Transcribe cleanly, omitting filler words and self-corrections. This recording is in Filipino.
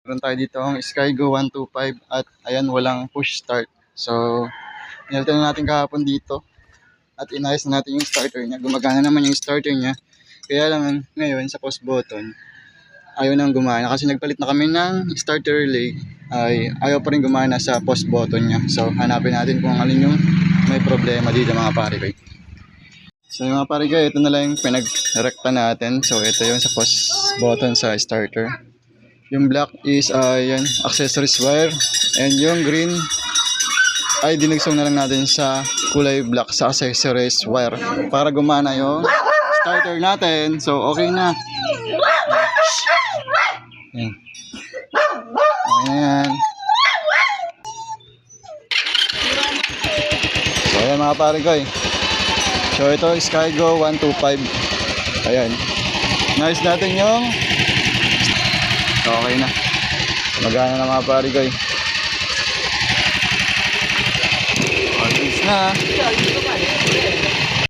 Meron tayo dito ang Skygo 125 at ayan, walang push start. So, pinalitan na natin kahapon dito at inayos na natin yung starter niya. Gumagana naman yung starter niya. Kaya lang ngayon sa post button, ayaw nang gumana kasi nagpalit na kami ng starter relay ay ayaw pa rin gumana sa post button niya. So, hanapin natin kung alin yung may problema dito mga pare ko. So yung mga pare ko, ito na lang yung pinag-rekta natin. So ito yung sa post button sa starter. Yung black is yan, accessories wire. And yung green ay dinigsong na lang natin sa kulay black sa accessories wire para gumana yung starter natin. So okay na. Yan. Okay na yan. So ayan mga pare ko. So ito Skygo 125. Ayan. Nice natin yung okay na. Magana na mga pare ko. Alis na.